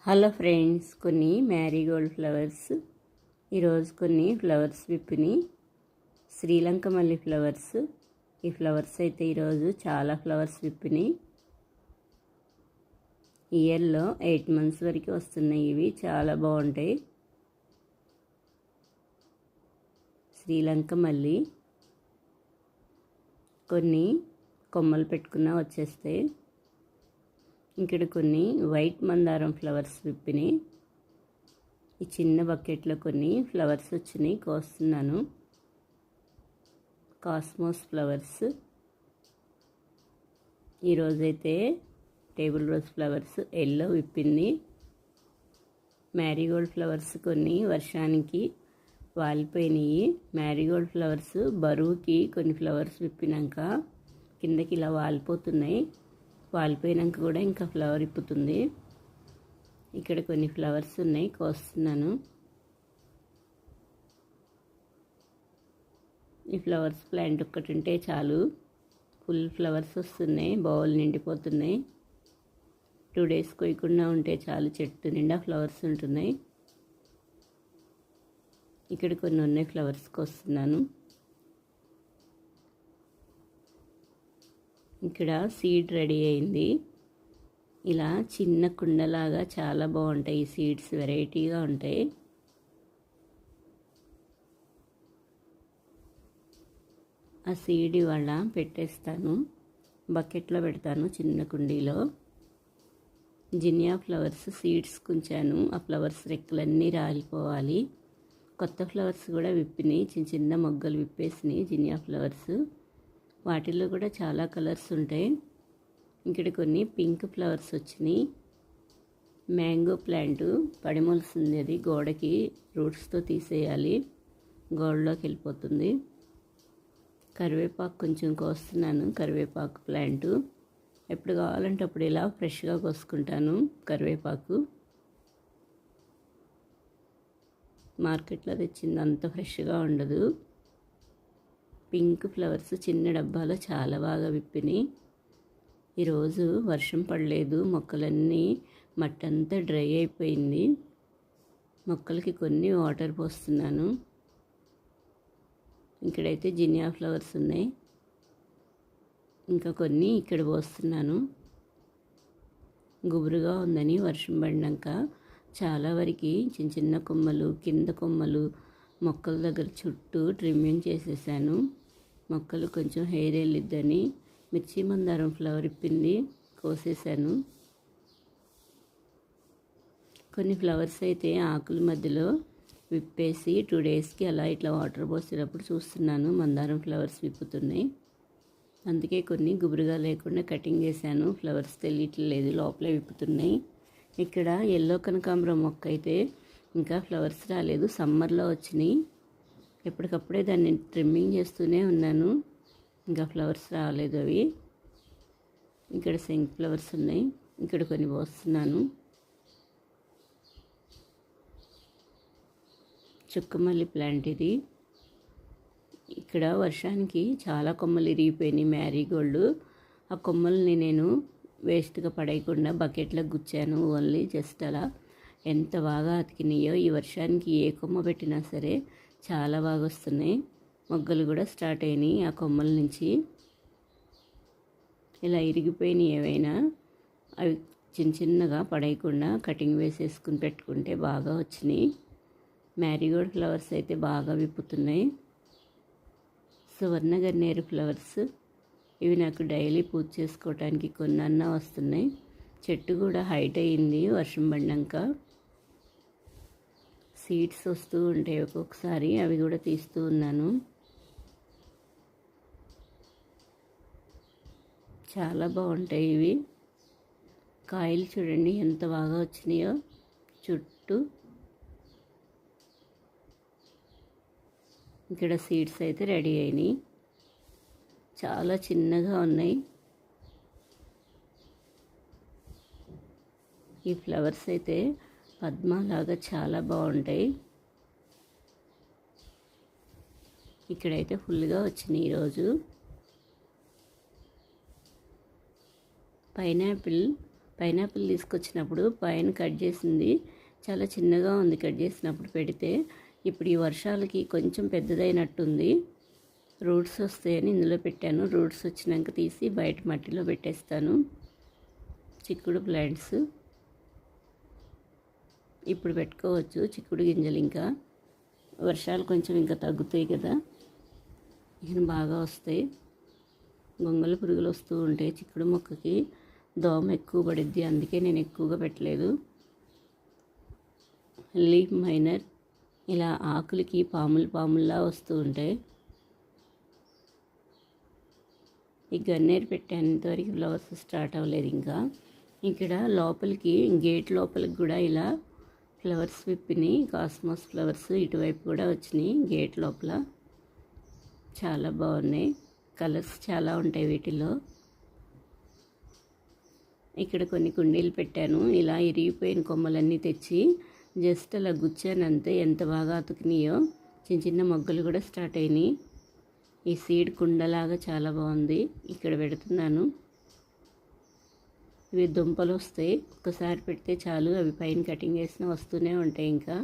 Hello friends, కొన్ని Marie Gold flowers ఈరోజు కొన్ని ఫ్లవర్స్ విప్పిని శ్రీలంక మల్లి ఫ్లవర్స్. ఈ ఫ్లవర్స్ అయితే ఈరోజు చాలా ఫ్లవర్స్ విప్పిని. ఇయర్లో 8 months వరకు వస్తున్నాయి. ఇవి చాలా బాగుంటాయి. శ్రీలంక మల్లి కొన్ని కొమ్మలు పెట్టుకున్నా వచ్చేస్తాయి. ఇక్కడ కొన్ని వైట్ మందారం ఫ్లవర్స్ విప్పిని. ఈ చిన్న బకెట్లో కొన్ని ఫ్లవర్స్ వచ్చినాయి, కోస్తున్నాను. Cosmos flowers. ఈరోజైతే టేబుల్ రోజ్ ఫ్లవర్స్ ఎల్లో విప్పింది. మ్యారీగోల్డ్ ఫ్లవర్స్ కొన్ని వర్షానికి వాలిపోయినాయి. మ్యారీగోల్డ్ ఫ్లవర్స్ బరువుకి కొన్ని ఫ్లవర్స్ విప్పినాక కిందకి ఇలా వాలిపోతున్నాయి. వాలిపోయినాక కూడా ఇంకా ఫ్లవర్ ఇప్పుతుంది. ఇక్కడ కొన్ని ఫ్లవర్స్ ఉన్నాయి, కోస్తున్నాను. ఈ ఫ్లవర్స్ ప్లాంట్ ఒక్కటి ఉంటే చాలు, ఫుల్ ఫ్లవర్స్ వస్తున్నాయి, బౌల్ నిండిపోతున్నాయి. 2 days కొయ్యకుండా ఉంటే చాలు, చెట్టు నిండా ఫ్లవర్స్ ఉంటున్నాయి. ఇక్కడ కొన్ని ఉన్నాయి, ఫ్లవర్స్ కోస్తున్నాను. ఇక్కడ సీడ్ రెడీ అయింది. ఇలా చిన్న కుండలాగా చాలా బాగుంటాయి. ఈ సీడ్స్ వెరైటీగా ఉంటాయి. ఆ సీడ్ ఇవాళ పెట్టేస్తాను, బకెట్లో పెడతాను చిన్న కుండీలో. జినియా ఫ్లవర్స్ సీడ్స్ కుంచాను. ఆ ఫ్లవర్స్ రెక్కలన్నీ రాలిపోవాలి. కొత్త ఫ్లవర్స్ కూడా విప్పినాయి, చిన్న చిన్న మొగ్గలు విప్పేసినాయి జినియా ఫ్లవర్స్. వాటిల్లో కూడా చాలా కలర్స్ ఉంటాయి. ఇక్కడ కొన్ని పింక్ ఫ్లవర్స్ వచ్చినాయి. మ్యాంగో ప్లాంట్ పడిమొలుస్తుంది, అది గోడకి రూట్స్తో తీసేయాలి, గోడలోకి వెళ్ళిపోతుంది. కరివేపాకు కొంచెం కోస్తున్నాను. కరివేపాకు ప్లాంట్ ఎప్పుడు కావాలంటే అప్పుడు ఇలా ఫ్రెష్గా కోసుకుంటాను. కరివేపాకు మార్కెట్లో తెచ్చింది అంత ఫ్రెష్గా ఉండదు. పింక్ ఫ్లవర్స్ చిన్న డబ్బాలో చాలా బాగా విప్పినాయి. ఈరోజు వర్షం పడలేదు, మొక్కలన్నీ మట్టంతా డ్రై అయిపోయింది. మొక్కలకి కొన్ని వాటర్ పోస్తున్నాను. ఇక్కడైతే జినియా ఫ్లవర్స్ ఉన్నాయి, ఇంకా కొన్ని ఇక్కడ పోస్తున్నాను. గుబురుగా ఉందని వర్షం పడినాక చాలా వరకు చిన్న చిన్న కొమ్మలు, కింద కొమ్మలు మొక్కల దగ్గర చుట్టూ ట్రిమ్మింగ్ చేసేసాను. మొక్కలు కొంచెం హెయిర్ వెళ్ళిద్దని మిర్చి మందారం ఫ్లవర్ ఇప్పింది, కోసేసాను. కొన్ని ఫ్లవర్స్ అయితే ఆకుల మధ్యలో విప్పేసి 2 daysకి అలా ఇట్లా వాటర్ పోసేటప్పుడు చూస్తున్నాను మందారం ఫ్లవర్స్ విప్పుతున్నాయి. అందుకే కొన్ని గుబురుగా లేకుండా కటింగ్ చేశాను. ఫ్లవర్స్ తెలియట్లేదు, లోపలే విప్పుతున్నాయి. ఇక్కడ ఎల్లో కనకాంబరం మొక్క అయితే ఇంకా ఫ్లవర్స్ రాలేదు, సమ్మర్లో వచ్చినాయి. ఎప్పటికప్పుడే దాన్ని ట్రిమ్మింగ్ చేస్తూనే ఉన్నాను, ఇంకా ఫ్లవర్స్ రాలేదు అవి. ఇక్కడ సింక్ ఫ్లవర్స్ ఉన్నాయి, ఇక్కడ కొన్ని పోస్తున్నాను. చుక్కమల్లి ప్లాంట్ ఇది. ఇక్కడ వర్షానికి చాలా కొమ్మలు ఇరిగిపోయినాయి మ్యారీగోల్డ్. ఆ కొమ్మల్ని నేను వేస్ట్గా పడేయకుండా బకెట్లో గుచ్చాను, ఓన్లీ జస్ట్ అలా. ఎంత బాగా అతికినాయో. ఈ వర్షానికి ఏ కొమ్మ పెట్టినా సరే చాలా బాగా వస్తున్నాయి. మొగ్గలు కూడా స్టార్ట్ అయినాయి ఆ కొమ్మల నుంచి. ఇలా ఇరిగిపోయినాయి ఏవైనా అవి చిన్న చిన్నగా పడేయకుండా కటింగ్ వేసేసుకుని పెట్టుకుంటే బాగా వచ్చినాయి. మ్యారీగోల్డ్ ఫ్లవర్స్ అయితే బాగా విప్పుతున్నాయి. సువర్ణగన్నేరు ఫ్లవర్స్ ఇవి నాకు డైలీ పూజ చేసుకోవటానికి కొన్నన్నా వస్తున్నాయి. చెట్టు కూడా హైట్ అయ్యింది వర్షం పడినాక. సీడ్స్ వస్తూ ఉంటాయి ఒక్కొక్కసారి, అవి కూడా తీస్తూ ఉన్నాను. చాలా బాగుంటాయి ఇవి. కాయలు చూడండి ఎంత బాగా వచ్చినాయో చుట్టూ. ఇక్కడ సీడ్స్ అయితే రెడీ అయినాయి, చాలా చిన్నగా ఉన్నాయి. ఈ ఫ్లవర్స్ అయితే పద్మలాగా చాలా బాగుంటాయి. ఇక్కడైతే ఫుల్గా వచ్చినాయి ఈరోజు. పైనాపిల్ పైనాపిల్ తీసుకొచ్చినప్పుడు పైన కట్ చేసింది చాలా చిన్నగా ఉంది, కట్ చేసినప్పుడు పెడితే. ఇప్పుడు ఈ వర్షాలకి కొంచెం పెద్దదైనట్టుంది. రూట్స్ వస్తాయని ఇందులో పెట్టాను. రూట్స్ వచ్చినాక తీసి బయట మట్టిలో పెట్టేస్తాను. చిక్కుడు ప్లాంట్స్ ఇప్పుడు పెట్టుకోవచ్చు. చిక్కుడు గింజలు ఇంకా వర్షాలు కొంచెం ఇంకా తగ్గుతాయి కదా, ఇక బాగా వస్తాయి. గొంగళి పురుగులు వస్తూ ఉంటాయి చిక్కుడు మొక్కకి, దోమ ఎక్కువ పడిద్ది, అందుకే నేను ఎక్కువగా పెట్టలేదు. లీఫ్ మైనర్ ఇలా ఆకులకి పాముల్లా వస్తూ ఉంటాయి. ఈ గన్నేరు పెట్టాను, ఇంతవరకు ఫ్లవర్స్ స్టార్ట్ అవ్వలేదు ఇంకా. ఇక్కడ లోపలికి గేట్ లోపలికి కూడా ఇలా ఫ్లవర్స్ విప్పినాయి, కాస్మోస్ ఫ్లవర్స్ ఇటువైపు కూడా వచ్చినాయి. గేట్ లోపల చాలా బాగున్నాయి, కలర్స్ చాలా ఉంటాయి వీటిలో. ఇక్కడ కొన్ని కుండీలు పెట్టాను, ఇలా ఇరిగిపోయిన కొమ్మలన్నీ తెచ్చి జస్ట్ అలా గుచ్చాను అంతే. ఎంత బాగా అతుకునియో, చిన్న చిన్న మొగ్గలు కూడా స్టార్ట్ అయినాయి. ఈ సీడ్ కుండలాగా చాలా బాగుంది, ఇక్కడ పెడుతున్నాను. ఇవి దుంపలు వస్తాయి, ఒక్కసారి పెడితే చాలు, అవి పైన కటింగ్ చేసినా వస్తూనే ఉంటాయి ఇంకా.